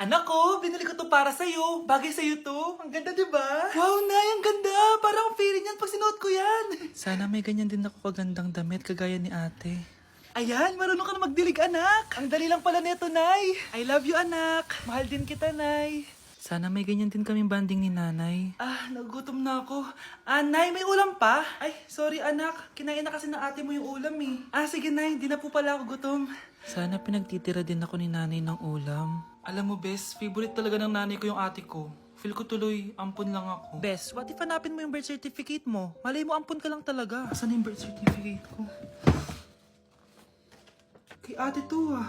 Anak ko, binili ko to para sa'yo. Bagay sa'yo to. Ang ganda, diba? Wow, Nay, ang ganda. Parang ang feeling yan pag sinuot ko yan. Sana may ganyan din ako kagandang damit kagaya ni ate. Ayan, marunong ka na magdilig, anak. Ang dali lang pala nito, Nay. I love you, anak. Mahal din kita, Nay. Sana may ganyan din kaming banding ni nanay. Nagugutom na ako. Nay, may ulam pa? Ay, sorry anak. Kinain na kasi ng ate mo yung ulam eh. Sige Nay, di na po pala ako gutom. Sana pinagtitira din ako ni nanay ng ulam. Alam mo, Bes, favorite talaga ng nanay ko yung ate ko. Feel ko tuloy, ampun lang ako. Bes, what if hanapin mo yung birth certificate mo? Malay mo, ampun ka lang talaga. Asan yung birth certificate ko? Kay ate to ah.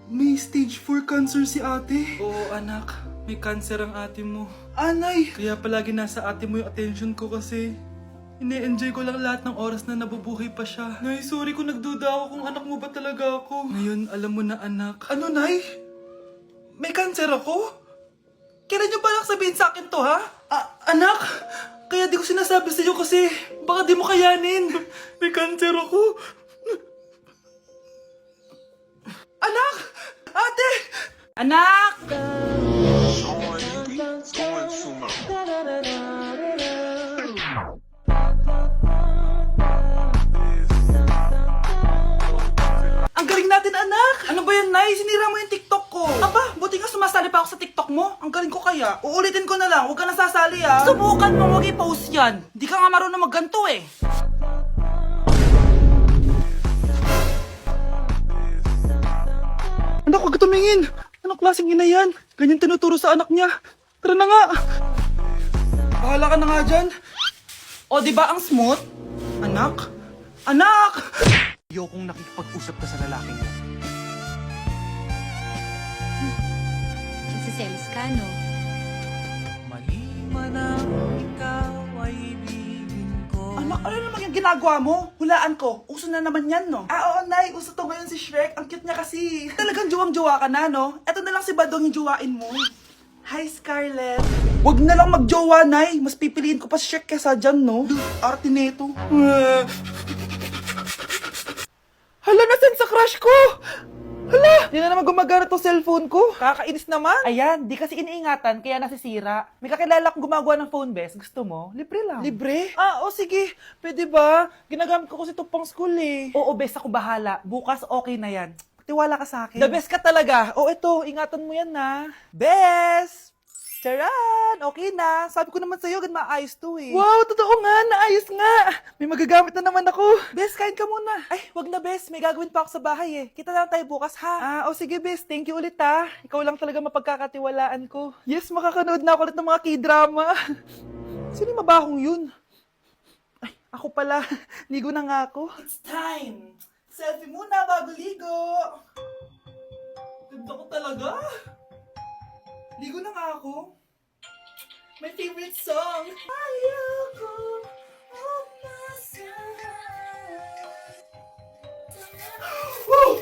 May stage 4 cancer si ate. Oo, anak. May cancer ang ate mo. Anay! Kaya palagi nasa ate mo yung attention ko kasi ine-enjoy ko lang lahat ng oras na nabubuhay pa siya. Nay, sorry kung nagduda ako kung anak mo ba talaga ako. Ngayon, alam mo na anak. Ano, Nay? May cancer ako? Kailan niyo palang sabihin sa akin to, ha? Anak! Kaya di ko sinasabi sa'yo kasi baka di mo kayanin. May cancer ako. Anak! Ate! Anak! Ang galing natin, anak! Ano ba yan, Nay? Sinira mo yung TikTok ko. Aba, buti nga sumasali pa ako sa TikTok mo. Ang galing ko kaya. Uulitin ko na lang. Huwag ka nasasali, ha? Subukan mo, huwag i-post yan. Di ka nga marunong magganto, eh. Anak, huwag ka tumingin. Anong klaseng ina yan? Ganyan tinuturo sa anak niya. Tara na nga. Bahala ka na nga dyan. O, di ba ang smooth? Anak? Anak! Ayokong nakikipag-usap ka sa lalaking mo. Nagsiselos ka, no? Mali man ang ikaw ay ibigin ko. Anak, ano naman yung ginagawa mo? Hulaan ko. Uso na naman yan, no? Oo, Nay. Uso to ngayon si Shrek. Ang cute niya kasi. Talagang juwang-juwa ka na, no? Eto na lang si Badong yung juwain mo. Hi, Scarlett. Wag na lang magjowa, Nay. Mas pipiliin ko pa si Shrek kesa dyan, no? Arte neto. Hala, nasan sa crush ko? Hala! Di na naman gumagana tong cellphone ko. Kakainis naman. Ayan, di kasi iniingatan, kaya nasisira. May kakilala kong gumagawa ng phone, Bes. Gusto mo? Libre lang. Libre? Sige. Pwede ba? Ginagamit ko kasi ito pang school eh. Oo, Bes, ako bahala. Bukas okay na yan. Tiwala ka sa akin. The best ka talaga. Ito, ingatan mo yan na. Bes! Charan! Okay na. Sabi ko naman sa'yo, maayos to eh. Wow, totoo nga. Naayos nga. May magagamit na naman ako. Bes, kain ka muna. Ay, wag na, Bes. May gagawin pa ako sa bahay eh. Kita na lang tayo bukas, ha? Sige, Bes. Thank you ulit, ha? Ikaw lang talaga mapagkakatiwalaan ko. Yes, makakanood na ako ulit ng mga K-drama. Sino yung mabahong yun? Ay, ako pala. Ligo na nga ako. It's time. Selfie muna bago ligo. Ganda ko talaga. Ligo na nga ako. My favorite song. Ayoko Woo!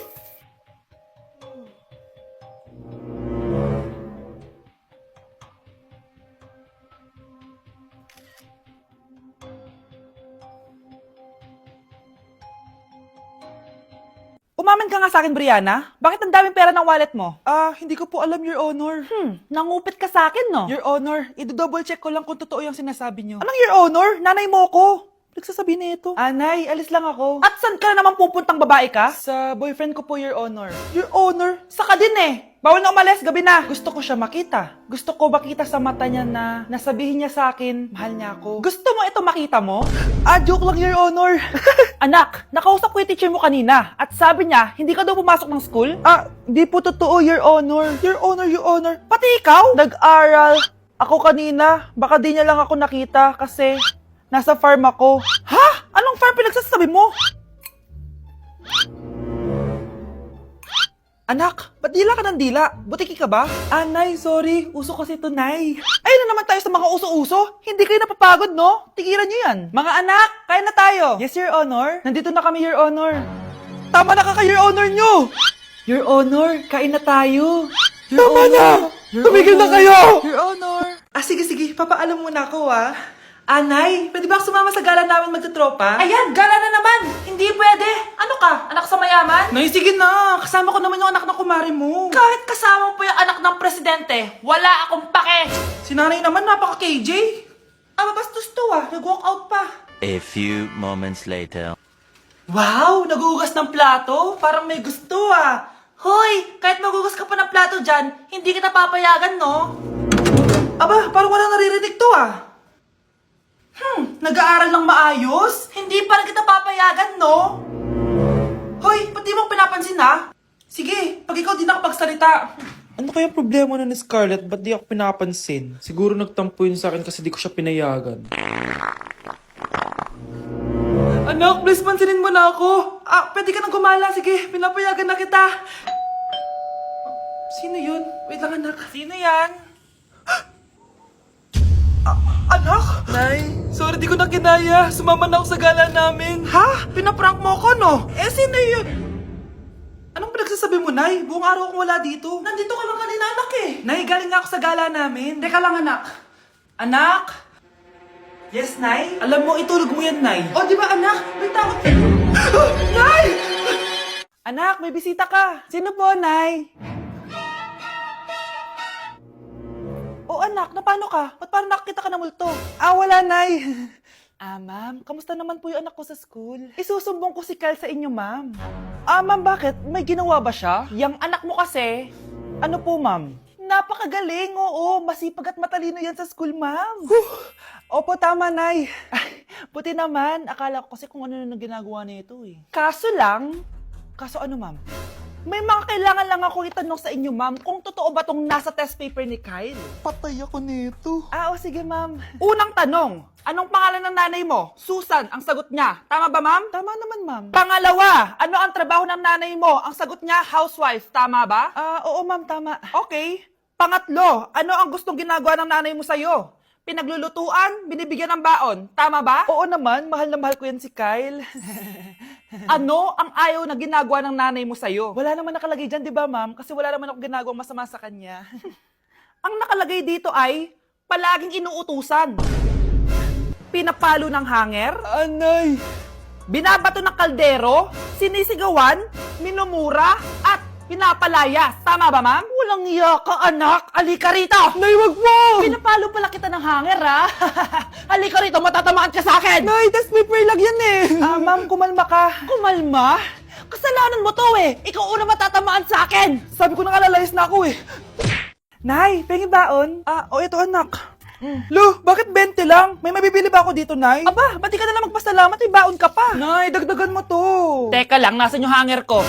Umamin ka nga sa akin, Brianna. Bakit ang daming pera ng wallet mo? Hindi ko po alam, Your Honor. Nangupit ka sa akin, no? Your Honor, i-double check ko lang kung totoo yung sinasabi niyo. Anong Your Honor? Nanay mo ko. Nagsasabi na ito. Nay, alis lang ako. At saan ka na naman pupuntang babae ka? Sa boyfriend ko po, Your Honor. Your Honor? Saka din eh. Bawal na umalis, gabi na. Gusto ko siya makita. Gusto ko makita sa mata niya na nasabihin niya sa akin, mahal niya ako. Gusto mo ito makita mo? Joke lang, Your Honor. Anak, nakausap ko yung teacher mo kanina at sabi niya, hindi ka daw pumasok ng school? Di po totoo, Your Honor. Your Honor, Your Honor. Pati ikaw? Nag-aral. Ako kanina, baka di niya lang ako nakita kasi nasa farm ako. Ha? Anong farm pinagsasabi mo? Anak, ba't dila ka ng dila? Butiki ka ba? Nay, sorry. Uso kasi ito, Nay. Ayun na naman tayo sa mga uso-uso. Hindi kayo napapagod, no? Tigilan nyo yan. Mga anak, kain na tayo. Yes, Your Honor. Nandito na kami, Your Honor. Tama na ka, Your Honor nyo. Your Honor, kain na tayo. Your Tama Honor. Na! Tumigil na kayo! Your Honor. Sige. Papaalam muna ako, Anay, pwede ba ako sumama sa gala namin magtutropa? Ayan, gala na naman! Hindi pwede! Ano ka? Anak sa mayaman? Nay, sige na! Kasama ko naman yung anak ng kumari mo. Kahit kasama mo pa yung anak ng presidente, wala akong pake! Si nanay naman, napaka-KJ! Bastos to nag-walk out pa. A few moments later. Wow, nagugas ng plato? Parang may gusto Hoy, kahit magugas ka pa ng plato dyan, hindi kita papayagan, no? Parang walang naririnig to nag-aaral ng maayos? Hindi pa rin kita papayagan, no? Hoy, pati mo pinapansin, Sige, pag ikaw di nakapagsalita. Ano kaya problema na ni Scarlett? Ba't di ako pinapansin? Siguro nagtampo yun sa akin kasi di ko siya pinayagan. Anak, please pansinin mo na ako. Pwede ka nang gumala. Sige, pinapayagan na kita. Sino yun? Wait lang, anak. Sino yan? Anak? Nay, sorry di ko na kinaya. Sumama na ako sa gala namin. Ha? Pinaprank mo ako, no? Sino yun? Anong pinagsasabi mo, Nay? Buong araw akong wala dito. Nandito ka lang kanina, anak Nay, galing nga ako sa gala namin. Teka lang, anak. Anak? Yes, Nay? Alam mo, itulog mo yan, Nay. O, di ba, anak? May takot ka. Nay! Anak, may bisita ka. Sino po, Nay? O, anak, na paano ka? Ba't parang nakakita ka ng multo? Wala, Nay. Ma'am, kamusta naman po yung anak ko sa school? Isusumbong ko si Kyle sa inyo, ma'am. Ma'am, bakit? May ginawa ba siya? Yang anak mo kasi. Ano po, ma'am? Napakagaling, oo. Masipag at matalino yan sa school, ma'am. Opo, tama, Nay. Buti naman. Akala ko kasi kung ano na ginagawa nito Kaso ano, ma'am? May mga kailangan lang ako itanong sa inyo, ma'am, kung totoo ba tong nasa test paper ni Kyle. Patay ako nito. Sige, ma'am. Unang tanong, anong pangalan ng nanay mo? Susan, ang sagot niya. Tama ba, ma'am? Tama naman, ma'am. Pangalawa, ano ang trabaho ng nanay mo? Ang sagot niya, housewife. Tama ba? Oo, ma'am, tama. Okay. Pangatlo, ano ang gustong ginagawa ng nanay mo sa'yo? Pinaglulutuan, binibigyan ng baon. Tama ba? Oo naman, mahal na mahal ko yan si Kyle. Ano ang ayaw na ginagawa ng nanay mo sa'yo? Wala naman nakalagay dyan, di ba, ma'am? Kasi wala naman ako ginagawang masama sa kanya. Ang nakalagay dito ay, palaging inuutusan. Pinapalo ng hanger. Anay! Binabato ng kaldero, sinisigawan, minumura, at pinapalayas. Tama ba, ma'am? Walang iya ka, anak. Halika rito. Nay, wag mo. Pinapalo pala kita ng hanger, Halika rito, matatamaan ka sa akin. Nay, test paper lang yan ma'am, kumalma ka. Kumalma? Kasalanan mo to Ikaw una matatamaan sa akin. Sabi ko nang alalayas na ako Nay, pengi baon? Ito anak. Lo, bakit 20 lang? May mabibili ba ako dito, Nay? Ba't di ka na lang magpasalamat? May baon ka pa. Nay, dagdagan mo to. Teka lang, nasan yung hanger ko?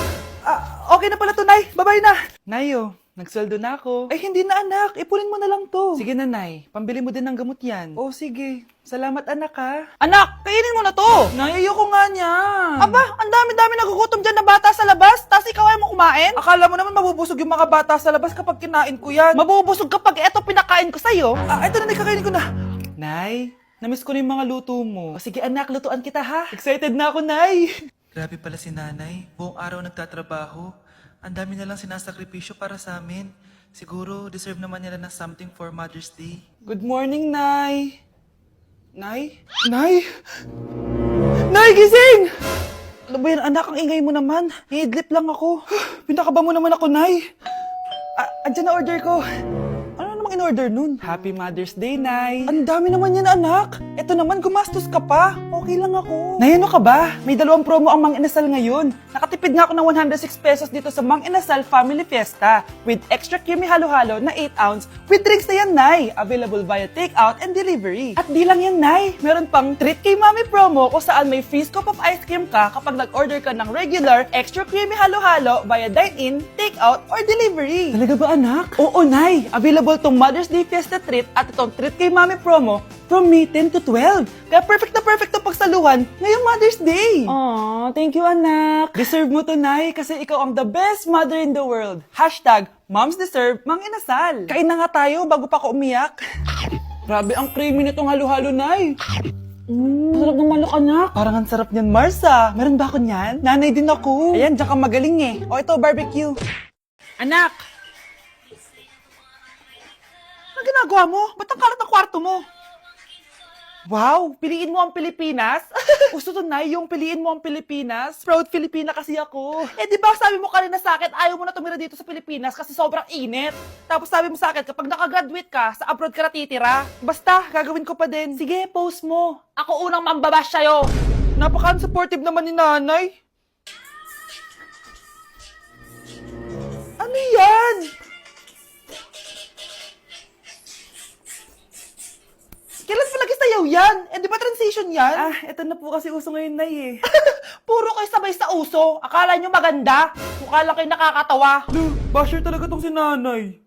Okay na pala to, Nay. Bye-bye na. Nayo, nagsweldo na ako. Ay, hindi na, anak. Ipunin mo na lang to. Sige na, Nay. Pambili mo din ng gamot yan. Sige. Salamat, anak, Anak, kainin mo na to. Nay, ayoko nga niyan. Ang dami-dami nagugutom dyan na bata sa labas, tas ikaw ay mo kumain? Akala mo naman mabubusog yung mga bata sa labas kapag kinain ko yan. Mabubusog kapag eto pinakain ko sa'yo? Ito na, kakainin ko na. Nay, namiss ko na yung mga luto mo. Sige, anak, lutuan kita, Excited na ako, Nay. Grabe pala si nanay. Buong araw nagtatrabaho. Ang dami na lang sinasakripisyo para sa amin. Siguro, deserve naman nila ng something for Mother's Day. Good morning, Nay. Nay? Nay? Nay, gising! Ano ba yan, anak? Ang ingay mo naman. Iidlip lang ako. Pinakaba mo naman ako, Nay. Andyan na order ko. Ano namang in-order nun? Happy Mother's Day, Nay. Ang dami naman yan, anak. Ito naman, gumastos ka pa. Okay lang ako. Nay, ano ka ba? May 2 promo ang Mang Inasal ngayon. Nakatipid nga ako ng 106 pesos dito sa Mang Inasal Family Fiesta with extra creamy halo-halo na 8 ounce with drinks na yan, Nay. Available via takeout and delivery. At di lang yan, Nay. Meron pang Treat Kay Mami promo kung saan may free scoop of ice cream ka kapag nag-order ka ng regular extra creamy halo-halo via dine-in, takeout, or delivery. Talaga ba, anak? Oo, Nay. Available tong Mother's Day Fiesta Treat at itong Treat Kay Mami promo from May 10 to 12. Kaya perfect na pagsaluhan ngayong Mother's Day. Aww, thank you, anak. Deserve mo to, Nay, kasi ikaw ang the best mother in the world. #Moms deserve Mang Inasal. Kain na nga tayo bago pa ako umiyak. Grabe, ang creamy nitong halo-halo, Nay. Sarap ng manok, anak. Parang ang sarap niyan, Marsa. Meron ba ako niyan? Nanay din ako. Ayan, diyan ka magaling O, ito, barbecue. Anak! Ano ginagawa mo? Ba't ang kalat ng kwarto mo? Wow, piliin mo ang Pilipinas? Gusto to na yung piliin mo ang Pilipinas? Proud Filipina kasi ako. Eh di ba sabi mo kanina sa akin, ayaw mo na tumira dito sa Pilipinas kasi sobrang init. Tapos sabi mo sa akin, kapag nakagraduate ka, sa abroad ka na titira. Basta, gagawin ko pa din. Sige, post mo. Ako unang mambabash sa'yo. Napaka-supportive naman ni nanay. Ano yan? Kailan pa nag-sayaw yan? Eh, di ba transition yan? Ah, eto na po kasi uso ngayon, Nay, eh. Puro kayo sabay sa uso. Akala nyo maganda. Mukha lang kayo nakakatawa. Basher talaga tong si nanay.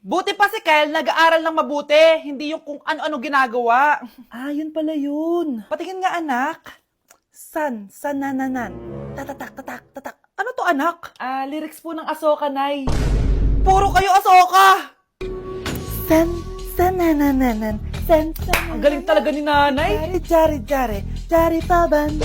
Buti pa si Kyle, nag-aaral ng mabuti. Hindi yung kung ano-ano ginagawa. Ah, yun pala yun. Patingin nga, anak. Sanananan. Tatak. Ano to, anak? Ah, lyrics po ng Asoka, Nay. Puro kayo Asoka! Sanananan. Ang galing talaga ni nanay. Jari, paban.